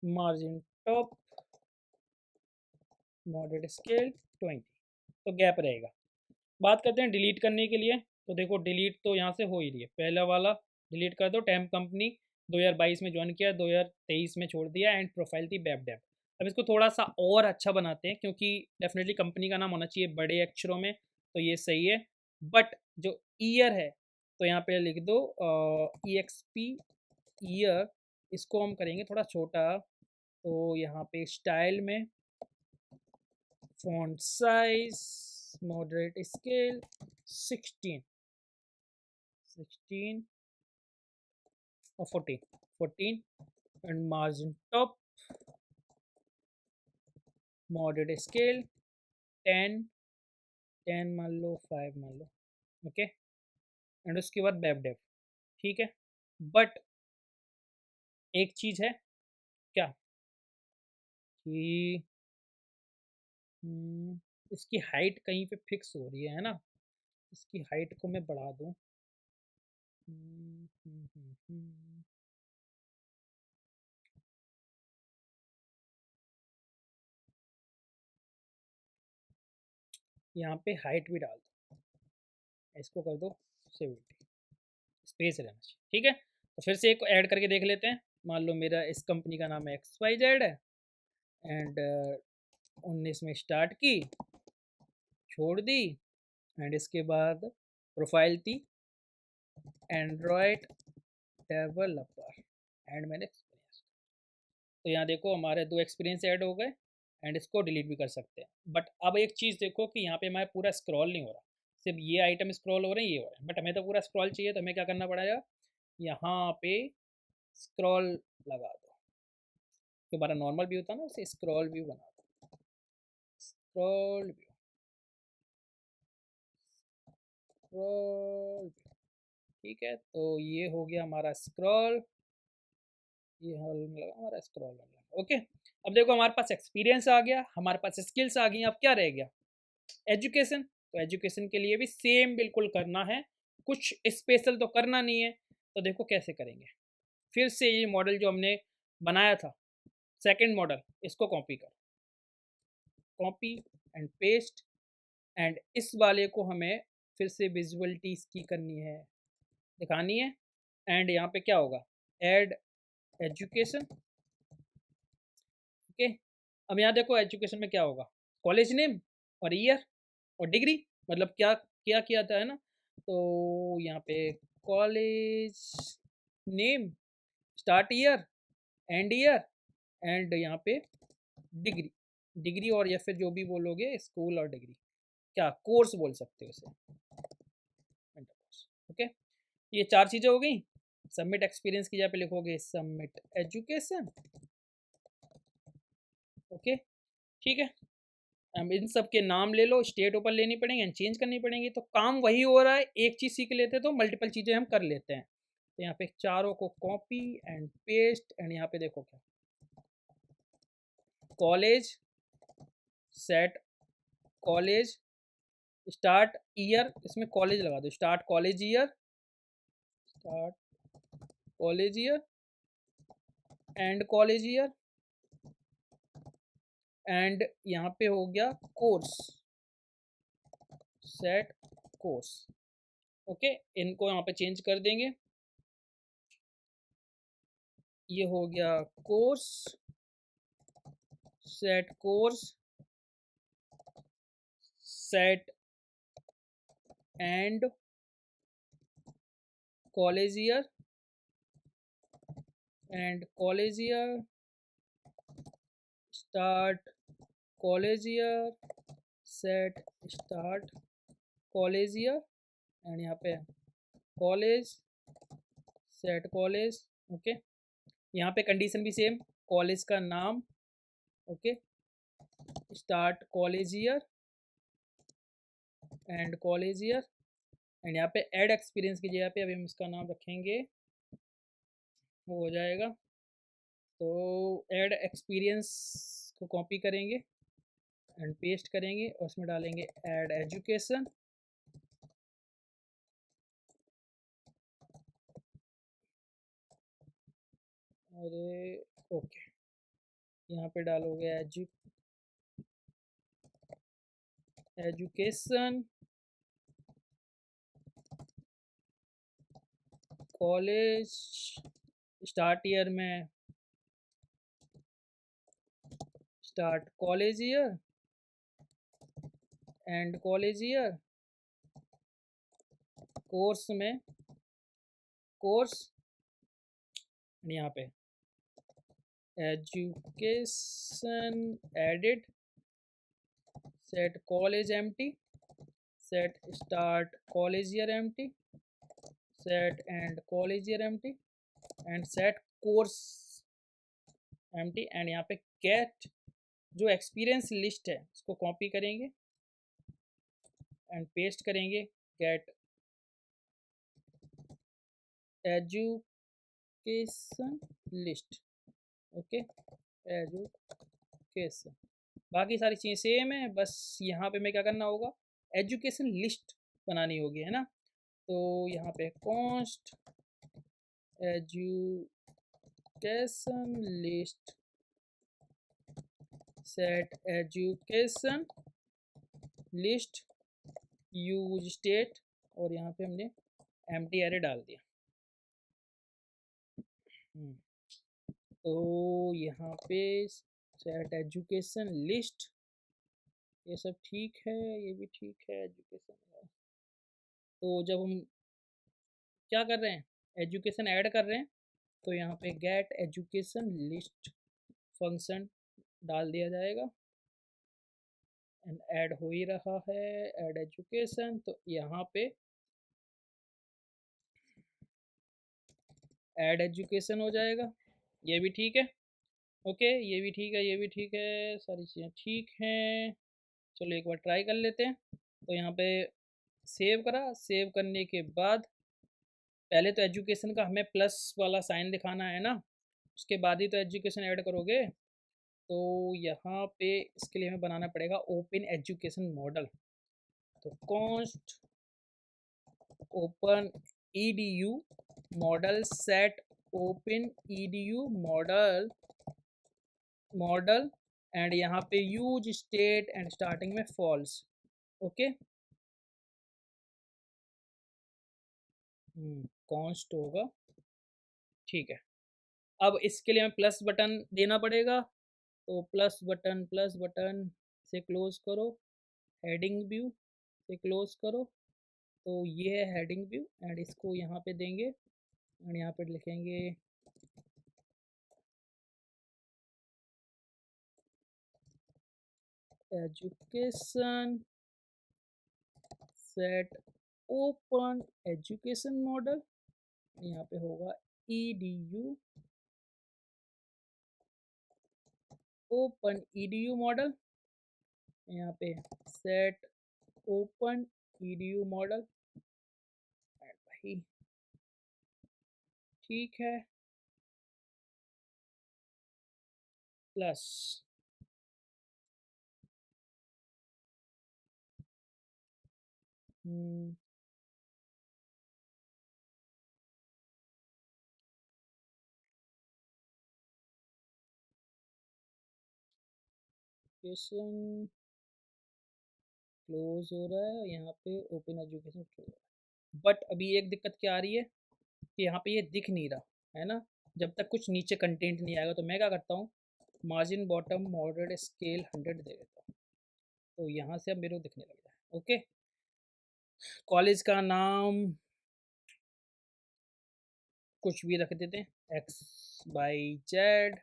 मार्जिन टॉप मॉडरेट स्केल 20, तो गैप रहेगा। बात करते हैं डिलीट करने के लिए, तो देखो डिलीट तो यहाँ से हो ही रही है, पहला वाला डिलीट कर दो, टैम्प कंपनी 2022 में ज्वाइन किया, 2023 में छोड़ दिया एंड प्रोफाइल थी वेब डेव। अब इसको थोड़ा सा और अच्छा बनाते हैं, क्योंकि डेफिनेटली कंपनी का नाम होना चाहिए बड़े अक्षरों में, तो ये सही है, बट जो ईयर है तो यहाँ पे लिख दो EXP ईयर, इसको हम करेंगे थोड़ा छोटा, तो यहाँ पे स्टाइल में फॉन्ट साइज मॉडरेट स्केल 16 और 14 and margin top moderate scale 10 मान लो, 5 मान लो। ओके, एंड उसके बाद वेब डेव, ठीक है, बट एक चीज़ है, क्या कि इसकी हाइट कहीं पे फिक्स हो रही है ना, इसकी हाइट को मैं बढ़ा दूँ, यहाँ पे हाइट भी डाल दो, इसको कर दो 70, स्पेस रहना चाहिए, ठीक है। तो फिर से एक ऐड करके देख लेते हैं, मान लो मेरा इस कंपनी का नाम XYZ है एंड 19 में स्टार्ट की, छोड़ दी, एंड इसके बाद प्रोफाइल थी एंड्रॉयड डेवलपर एंड मैंने एक्सपीरियंस, तो यहाँ देखो हमारे 2 एक्सपीरियंस ऐड हो गए एंड इसको डिलीट भी कर सकते हैं। बट अब एक चीज़ देखो कि यहाँ पे हमारा पूरा स्क्रॉल नहीं हो रहा, सिर्फ ये आइटम स्क्रॉल हो रहे हैं, ये हो रहे हैं, बट हमें तो पूरा स्क्रॉल चाहिए, तो हमें क्या करना पड़ेगा, यहाँ पे स्क्रॉल लगा दो। जो हमारा नॉर्मल व्यू था ना उसे स्क्रॉल व्यू बना दो, स्क्रॉल व्यू, स्क्रॉल, ठीक है। तो ये हो गया हमारा स्क्रॉल, ये लगा हमारा स्क्रॉल लगा, ओके। अब देखो हमारे पास एक्सपीरियंस आ गया, हमारे पास स्किल्स आ गई, अब क्या रह गया, एजुकेशन। तो एजुकेशन के लिए भी सेम बिल्कुल करना है, कुछ स्पेशल तो करना नहीं है। तो देखो कैसे करेंगे, फिर से ये मॉडल जो हमने बनाया था, सेकंड मॉडल, इसको कॉपी कर, कॉपी एंड पेस्ट, एंड इस वाले को हमें फिर से विजुअलिटी इसकी करनी है, दिखानी है। एंड यहाँ पे क्या होगा, ऐड एजुकेशन, ओके। अब यहाँ देखो एजुकेशन में क्या होगा, कॉलेज नेम और ईयर और डिग्री, मतलब क्या क्या किया था, है ना। तो यहाँ पे college name, start year, and year, and यहाँ पे डिग्री, डिग्री और या फिर जो भी बोलोगे स्कूल और डिग्री, क्या कोर्स बोल सकते हो उसे, ओके। ये चार चीज़ें हो गई। सबमिट एक्सपीरियंस की जगह पे लिखोगे सबमिट एजुकेशन, ओके, ठीक है। अब इन सब के नाम ले लो, स्टेट ऊपर लेनी पड़ेंगे एंड चेंज करनी पड़ेंगी, तो काम वही हो रहा है, एक चीज़ सीख लेते तो मल्टीपल चीज़ें हम कर लेते हैं। तो यहाँ पे चारों को कॉपी एंड पेस्ट, एंड यहाँ पे देखो क्या, college, set college, start year, इसमें कॉलेज लगा दो, start college year, start college year, and college year, and यहाँ पे हो गया कोर्स, सेट कोर्स, ओके। इनको यहाँ पे चेंज कर देंगे, ये हो गया course, set course, set and college year, and college year, start college year, set start college year, and यहाँ पे कॉलेज, सेट कॉलेज, ओके। यहाँ पे कंडीशन भी सेम, कॉलेज का नाम, okay, start college year, and college year, and यहाँ पे add experience की जगह पे अभी हम इसका नाम रखेंगे, वो हो जाएगा। तो ऐड एक्सपीरियंस को कॉपी करेंगे एंड पेस्ट करेंगे और उसमें डालेंगे ऐड एजुकेशन, अरे ओके, यहाँ पे डालोगे एजुकेशन, कॉलेज, स्टार्ट ईयर में start college year, and college year, course में कोर्स, यहाँ पे education added, set college empty, set start college year empty, set and college year empty, and set course empty, and यहाँ पे gate जो experience list है उसको copy करेंगे and paste करेंगे, get education list, okay, education, बाकी सारी चीज़ें सेम है, बस यहाँ पे मैं क्या करना होगा, एजुकेशन लिस्ट बनानी होगी, है ना। तो यहाँ पे const education list, set education list, use state, और यहाँ पे हमने एम्प्टी एरे डाल दिया। तो यहाँ पे सेट एजुकेशन लिस्ट, ये सब ठीक है, ये भी ठीक है, एजुकेशन है। तो जब हम क्या कर रहे हैं, एजुकेशन ऐड कर रहे हैं, तो यहाँ पे गेट एजुकेशन लिस्ट फंक्शन डाल दिया जाएगा, एंड ऐड हो ही रहा है, ऐड एजुकेशन, तो यहाँ पे ऐड एजुकेशन हो जाएगा। ये भी ठीक है, ओके, ये भी ठीक है, ये भी ठीक है, सारी चीज़ें ठीक हैं। चलो एक बार ट्राई कर लेते हैं। तो यहाँ पे सेव करा, सेव करने के बाद पहले तो एजुकेशन का हमें प्लस वाला साइन दिखाना है ना, उसके बाद ही तो एजुकेशन ऐड करोगे। तो यहाँ पे इसके लिए हमें बनाना पड़ेगा ओपन एजुकेशन मॉडल। तो const open edu model set open edu model and यहाँ पे यूज स्टेट एंड स्टार्टिंग में फॉल्स। ओके, कॉन्स्ट होगा, ठीक है। अब इसके लिए हमें प्लस बटन देना पड़ेगा, तो प्लस बटन से क्लोज करो, हेडिंग व्यू से क्लोज करो। तो ये है हेडिंग व्यू एंड इसको यहाँ पे देंगे एंड यहाँ पे लिखेंगे education set open education model. यहाँ पे होगा edu ओपन edu मॉडल, यहाँ पे सेट ओपन edu मॉडल, भाई ठीक है, प्लस एजुकेशन क्लोज हो रहा है, यहाँ पे ओपन एजुकेशन क्लोज हो रहा है। बट अभी एक दिक्कत क्या आ रही है कि यहाँ पे ये दिख नहीं रहा है ना, जब तक कुछ नीचे कंटेंट नहीं आएगा। तो मैं क्या करता हूँ, मार्जिन बॉटम मॉडरेट स्केल 100 दे देता हूँ, तो यहाँ से अब मेरे को दिखने लग रहा है। ओके, कॉलेज का नाम कुछ भी रख देते हैं, XYZ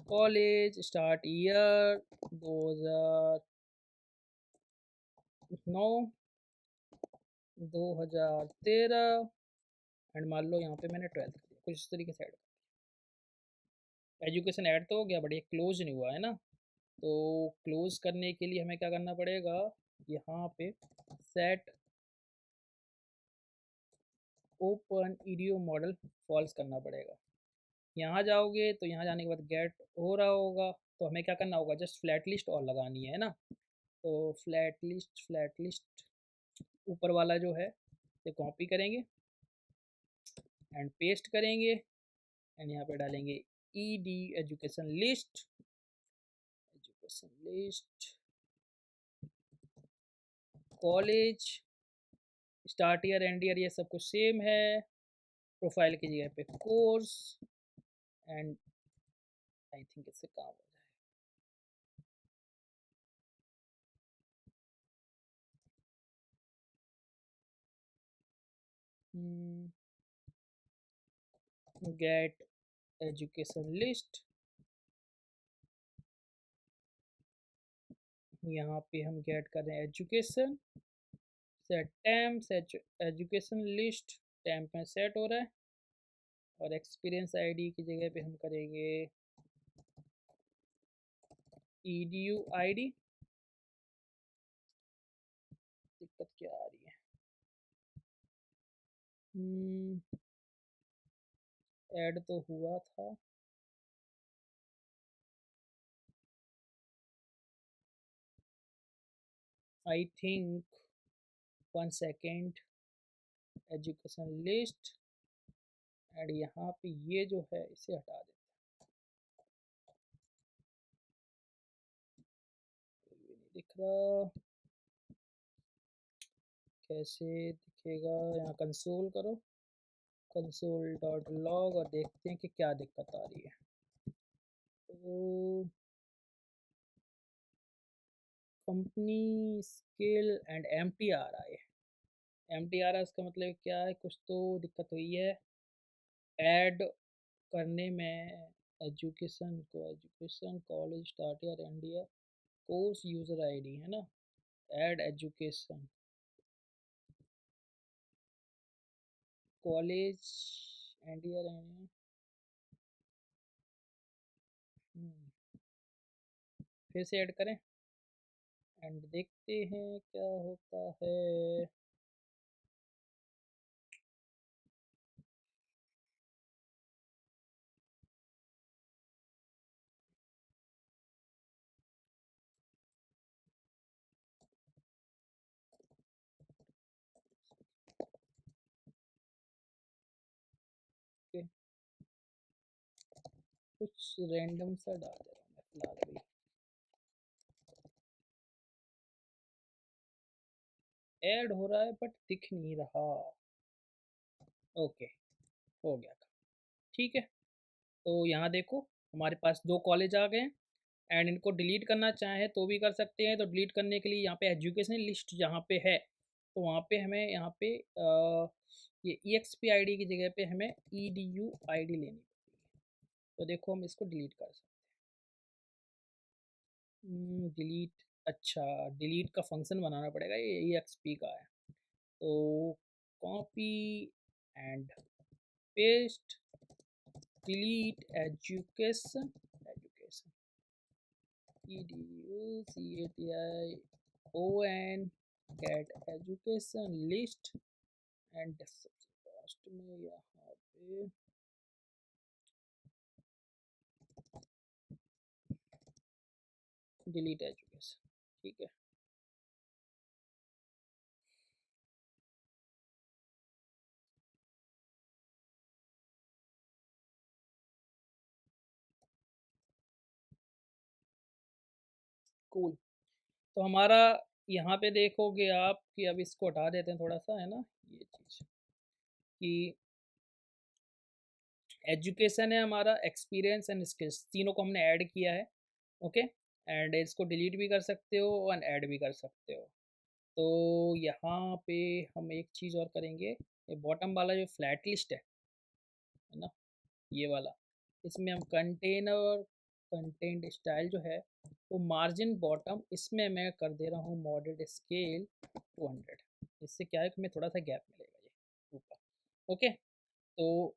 college, start year 2009 2013 and मान लो यहाँ पे मैंने 12th किया, कुछ इस तरीके से ऐड। एजुकेशन ऐड तो हो गया बट ये क्लोज नहीं हुआ है ना, तो क्लोज करने के लिए हमें क्या करना पड़ेगा, यहाँ पे set open EDO modal false करना पड़ेगा। यहाँ जाओगे तो यहाँ जाने के बाद गेट हो रहा होगा, तो हमें क्या करना होगा, जस्ट फ्लैट लिस्ट और लगानी है ना। तो फ्लैट लिस्ट ऊपर वाला जो है ये कॉपी करेंगे एंड पेस्ट करेंगे एंड यहाँ पे डालेंगे ED education list college, start year and year ये सब कुछ सेम है, प्रोफाइल की जगह पे कोर्स एंड आई थिंक इससे काम हो जाए। गेट एजुकेशन लिस्ट, यहाँ पे हम गेट कर रहे हैं education, set time education list, time में सेट हो रहा है, और एक्सपीरियंस आईडी की जगह पे हम करेंगे edu id। दिक्कत क्या आ रही है, ऐड तो हुआ था, I think 1 second, education list and यहाँ पे ये जो है इसे हटा देते हैं, ये नहीं दिख रहा, कैसे दिखेगा, यहाँ कंसोल करो, कंसोल डॉट लॉग और देखते हैं कि क्या दिक्कत आ रही है। तो company scale and MTRI, MTRI इसका मतलब क्या है, कुछ तो दिक्कत हुई है ऐड करने में, एजुकेशन को education college start year and year course user ID है ना, add education, college and year and, फिर से ऐड करें एंड देखते हैं क्या होता है। Okay, कुछ रैंडम सा डाल दे रहा हूँ मैं फिलहाल अभी। ऐड हो रहा है बट दिख नहीं रहा। ओके, हो गया था, ठीक है। तो यहाँ देखो हमारे पास 2 कॉलेज आ गए एंड इनको डिलीट करना चाहें तो भी कर सकते हैं। तो डिलीट करने के लिए यहाँ पे एजुकेशन लिस्ट जहाँ पे है, तो वहाँ पे हमें यहाँ पे ये EXP ID की जगह पे हमें EDU ID लेनी पड़ेगी। तो देखो हम इसको डिलीट कर सकते हैं। डिलीट, अच्छा डिलीट का फंक्शन बनाना पड़ेगा, ये EXP का है। तो copy and paste, delete education, education EDUCATION get education list and last में यहाँ पे डिलीट एजुकेशन, ठीक है। कूल, तो हमारा यहाँ पे देखोगे आप कि अब इसको हटा देते हैं थोड़ा सा, है ना, ये चीज़ कि एजुकेशन है हमारा, एक्सपीरियंस एंड स्किल्स, तीनों को हमने ऐड किया है। ओके, एंड इसको डिलीट भी कर सकते हो और ऐड भी कर सकते हो। तो यहाँ पे हम एक चीज़ और करेंगे, ये बॉटम वाला जो फ्लैट लिस्ट है ना, ये वाला, इसमें हम कंटेनर कंटेंट स्टाइल जो है वो मार्जिन बॉटम, इसमें मैं कर दे रहा हूँ मॉडरेट स्केल 200। इससे क्या है कि हमें थोड़ा सा गैप मिलेगा ये ऊपर। ओके, तो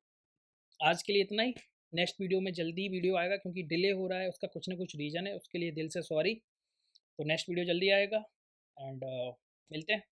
आज के लिए इतना ही। नेक्स्ट वीडियो में जल्दी वीडियो आएगा, क्योंकि डिले हो रहा है उसका कुछ ना कुछ रीज़न है, उसके लिए दिल से सॉरी। तो नेक्स्ट वीडियो जल्दी आएगा एंड मिलते हैं।